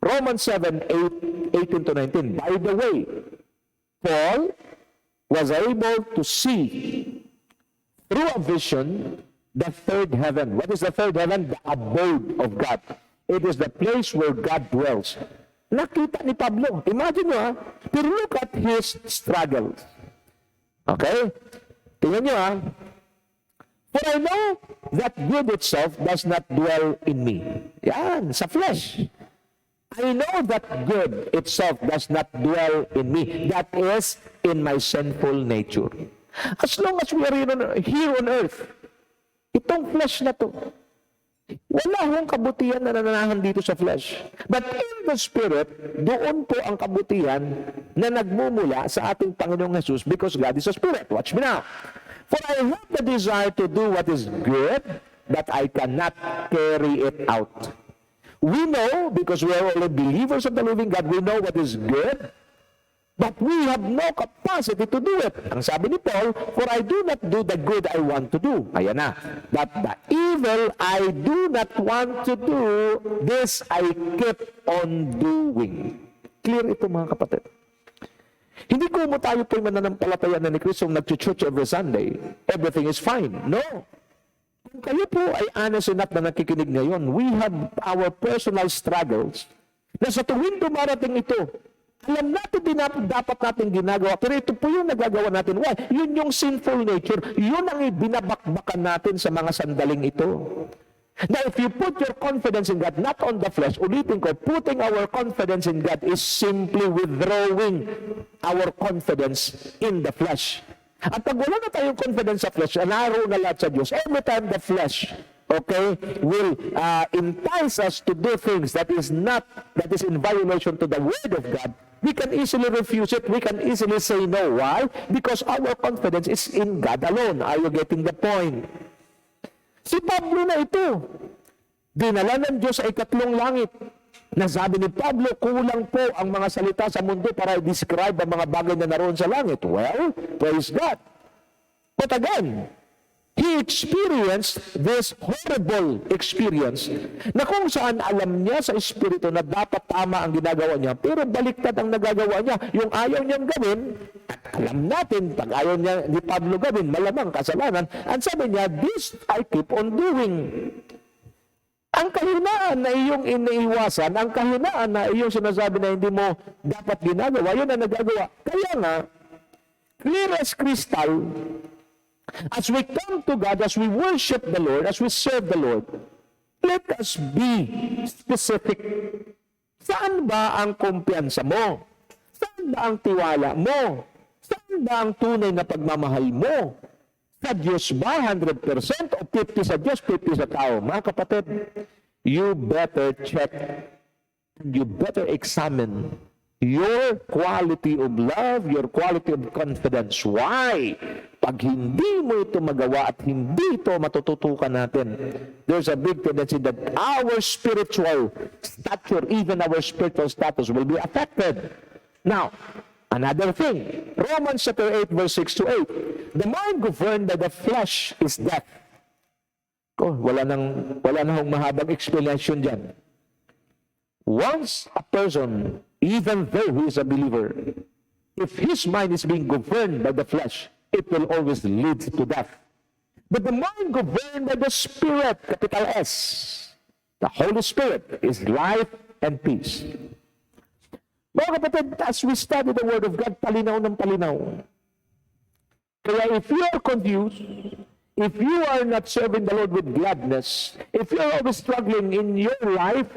Romans 7:18-19. By the way, Paul was able to see through a vision the third heaven. What is the third heaven? The abode of God. It is the place where God dwells. Nakita ni Pablo. Imagine nyo pero look at his struggles. Okay? Tingnan nyo For I know that good itself does not dwell in me. Yan, sa flesh. I know that good itself does not dwell in me. That is, in my sinful nature. As long as we are here on earth, itong flesh na to, wala hong kabutihan na nananahan dito sa flesh. But in the Spirit, doon po ang kabutihan na nagmumula sa ating Panginoong Jesus because God is a Spirit. Watch me now. For I have the desire to do what is good, but I cannot carry it out. We know, because we are all believers of the living God, we know what is good, but we have no capacity to do it. Ang sabi ni Paul, for I do not do the good I want to do. Ayan na. But the evil I do not want to do, this I keep on doing. Clear ito mga kapatid. Hindi ko mo tayo po'y mananampalataya na ni Kristo nag-church every Sunday. Everything is fine. No. Kung kayo po ay honest enough na nakikinig ngayon, we have our personal struggles na sa tuwing dumarating ito, alam natin din dapat natin ginagawa, pero ito po yung nagagawa natin. Why? Yun yung sinful nature. Yun ang binabakbakan natin sa mga sandaling ito. Now, if you put your confidence in God, not on the flesh, ulitin ko, putting our confidence in God is simply withdrawing our confidence in the flesh. At pag wala na tayong confidence sa flesh, naroon na lahat sa Diyos, every time the flesh, okay, will entice us to do things that is in violation to the Word of God, we can easily refuse it. We can easily say no. Why? Because our confidence is in God alone. Are you getting the point? Si Pablo na ito, dinala ng Diyos sa ikatlong langit. Nasabi ni Pablo, kulang po ang mga salita sa mundo para i-describe ang mga bagay na naroon sa langit. Well, praise God. But again, he experienced this horrible experience na kung saan alam niya sa Espiritu na dapat tama ang ginagawa niya, pero baliktad ang nagagawa niya. Yung ayaw niyang gawin, at alam natin, pag ayaw niya ni Pablo gawin, malamang kasalanan. Ang sabi niya, this I keep on doing. Ang kahinaan na iyong iniiwasan, ang kahinaan na iyong sinasabi na hindi mo dapat ginagawa, yun ang nagagawa. Kaya nga, clear as crystal, as we come to God, as we worship the Lord, as we serve the Lord, let us be specific. Saan ba ang kumpiyansa mo? Saan ba ang tiwala mo? Saan ba ang tunay na pagmamahal mo? Sa Diyos ba 100% o 50 sa Diyos, 50 sa tao? Mga kapatid, you better check, you better examine your quality of love, your quality of confidence. Why? Pag hindi mo ito magawa at hindi ito matututukan natin, there's a big tendency that our spiritual stature, even our spiritual status will be affected. Now, another thing, Romans chapter 8, verse 6 to 8. The mind governed by the flesh is death. Wala nang mahabang explanation dyan. Once a person, even though he is a believer, if his mind is being governed by the flesh, it will always lead to death. But the mind governed by the Spirit, capital S, the Holy Spirit, is life and peace. Mga kapatid, as we study the Word of God, palinaw ng palinaw. Kaya if you are confused, if you are not serving the Lord with gladness, if you are always struggling in your life,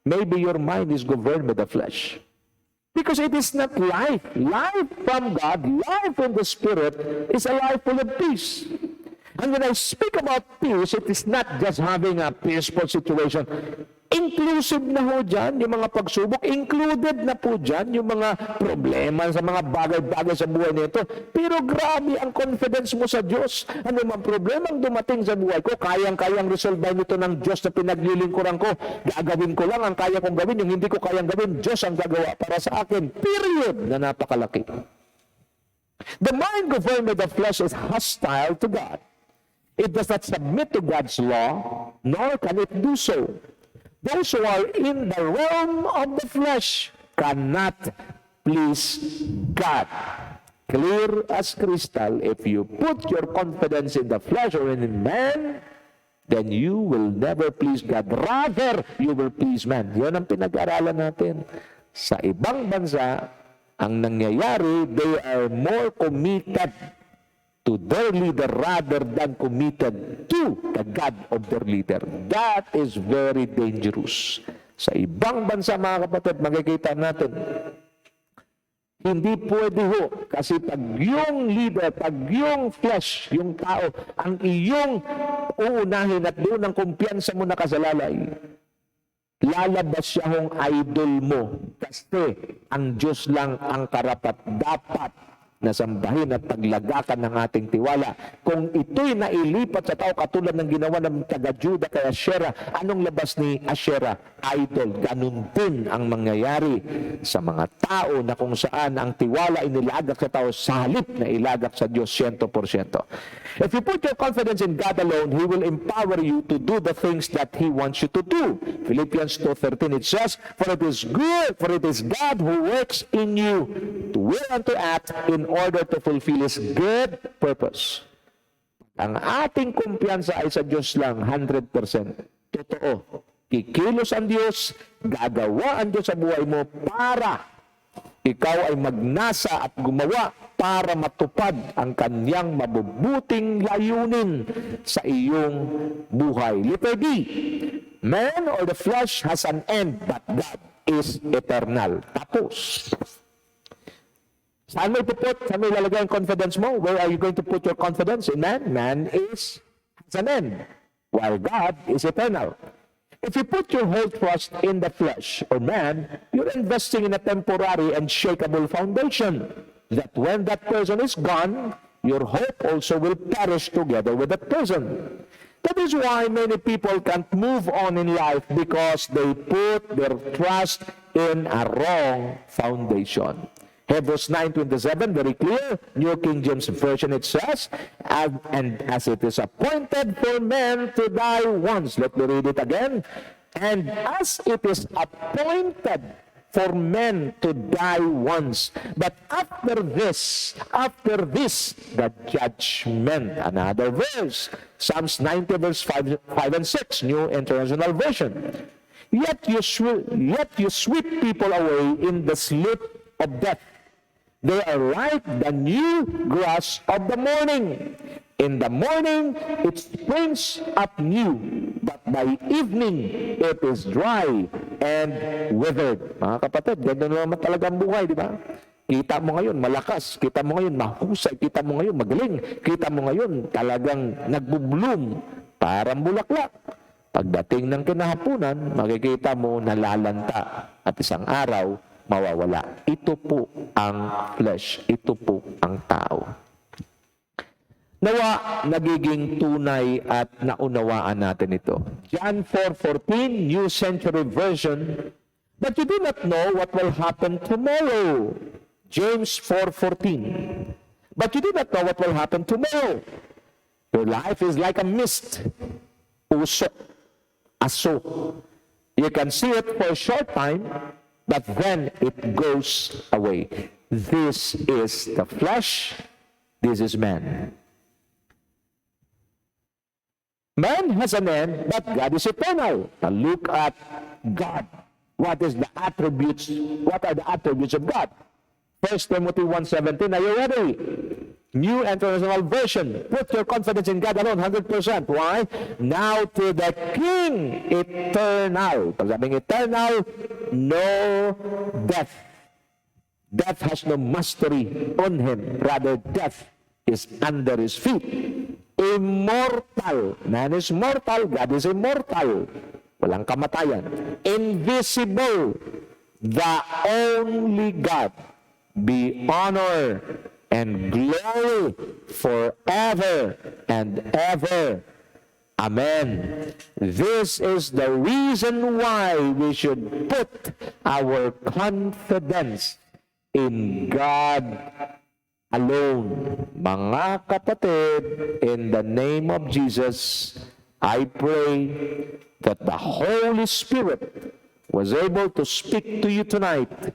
maybe your mind is governed by the flesh. Because it is not life. Life from God, life from the Spirit, is a life full of peace. And when I speak about peace, it is not just having a peaceful situation. Inclusive na ho dyan, yung mga pagsubok, included na po dyan yung mga problema sa mga bagay-bagay sa buhay nito. Pero grabe ang confidence mo sa Diyos. Ano mang problemang dumating sa buhay ko, kayang-kayang resolve nito ng Diyos na pinaglilingkuran ko. Gagawin ko lang ang kaya kong gawin, yung hindi ko kayang gawin, Diyos ang gagawa para sa akin. Period na napakalaki. The mind governed by the flesh is hostile to God. It does not submit to God's law, nor can it do so. Those who are in the realm of the flesh cannot please God. Clear as crystal, if you put your confidence in the flesh or in man, then you will never please God. Rather, you will please man. Yan ang pinag-aralan natin. Sa ibang bansa, ang nangyayari, they are more committed to their leader rather than committed to the God of their leader. That is very dangerous. Sa ibang bansa, mga kapatid, makikita natin, hindi pwede ho. Kasi pag yung leader, pag yung flesh, yung tao, ang iyong uunahin at doon ang kumpiyansa mo nakasalalay, lalabas siya hong idol mo. Kasi ang Diyos lang ang karapat dapat na sambahin at paglagakan ng ating tiwala. Kung ito'y nailipat sa tao katulad ng ginawa ng taga-Juda kay Asherah, anong labas ni Asherah? Idol. Ganun din ang mangyayari sa mga tao na kung saan ang tiwala inilagak sa tao sa halip na ilagak sa Diyos 100%. If you put your confidence in God alone, He will empower you to do the things that He wants you to do. Philippians 2:13, it says, For it is good, for it is God who works in you to will and to act in order to fulfill His good purpose. Ang ating kumpiyansa ay sa Diyos lang, 100%. Totoo. Kikilos ang Diyos, gagawa ang Diyos sa buhay mo para ikaw ay magnasa at gumawa para matupad ang kanyang mabubuting layunin sa iyong buhay. Letter D, man or the flesh has an end, but God is eternal. Tapos. Saan mo ipuput? Saan mo ilalagay ang confidence mo? Where are you going to put your confidence? In man? Man has an end, while God is eternal. If you put your whole trust in the flesh or man, you're investing in a temporary and shakeable foundation, that when that person is gone, your hope also will perish together with that person. That is why many people can't move on in life, because they put their trust in a wrong foundation. Hebrews 9:27, very clear. New King James Version, it says, and as it is appointed for men to die once. Let me read it again. And as it is appointed for men to die once, but after this, the judgment. Another verse, Psalms 90, verse 5 and 6, New International Version. Yet you sweep people away in the sleep of death. They are like the new grass of the morning. In the morning, it springs up new, but by evening, it is dry and withered. Mga kapatid, ganda naman talaga ang buhay, di ba? Kita mo ngayon malakas, kita mo ngayon mahusay, kita mo ngayon magaling, kita mo ngayon talagang nagbo-bloom, parang bulaklak. Pagdating ng kinahapunan, makikita mo nalalanta at isang araw, mawawala. Ito po ang flesh. Ito po ang tao. Nawa, nagiging tunay at naunawaan natin ito. John 4:14, New Century Version, but you do not know what will happen tomorrow. James 4:14, but you do not know what will happen tomorrow. Your life is like a mist. Usok. Aso. You can see it for a short time, but then it goes away. This is the flesh. This is man. Man has an end, but God is eternal. Now look at God. What are the attributes of God? 1 Timothy 1:17. Are you ready? New International Version. Put your confidence in God alone, 100%. Why? Now to the King eternal. Pag sabing eternal, no death. Death has no mastery on him. Rather, death is under his feet. Immortal. Man is mortal. God is immortal. Walang kamatayan. Invisible. The only God. Be honor and glory forever and ever. Amen. This is the reason why we should put our confidence in God alone. Mga kapatid, in the name of Jesus, I pray that the Holy Spirit was able to speak to you tonight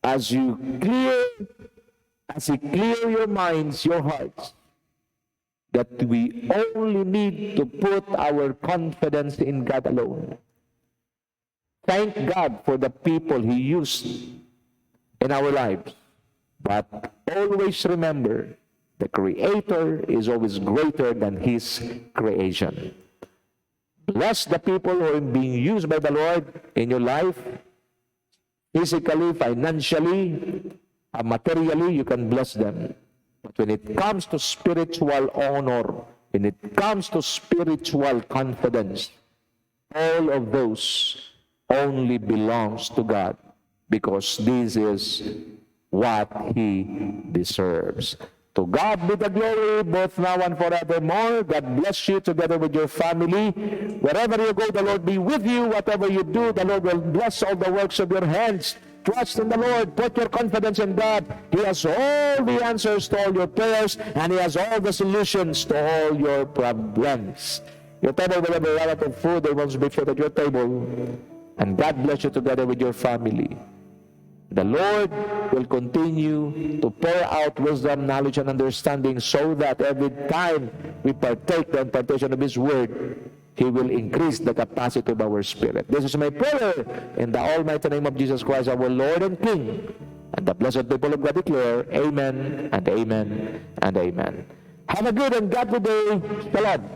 as you clear your minds, your hearts, that we only need to put our confidence in God alone. Thank God for the people He used in our lives. But always remember, the Creator is always greater than His creation. Bless the people who are being used by the Lord in your life, physically, financially, materially. You can bless them. But when it comes to spiritual honor, when it comes to spiritual confidence, all of those only belongs to God, because this is what He deserves. To God be the glory, both now and forevermore. God bless you together with your family. Wherever you go, the Lord be with you. Whatever you do, the Lord will bless all the works of your hands. Trust in the Lord. Put your confidence in God. He has all the answers to all your prayers, and He has all the solutions to all your problems. Your table will have a lot of food that wants to be fed at your table. And God bless you together with your family. The Lord will continue to pour out wisdom, knowledge, and understanding, so that every time we partake the impartation of His Word, He will increase the capacity of our spirit. This is my prayer in the almighty name of Jesus Christ, our Lord and King. And the blessed people of God declare, Amen and Amen and Amen. Have a good and godly day. Shalom.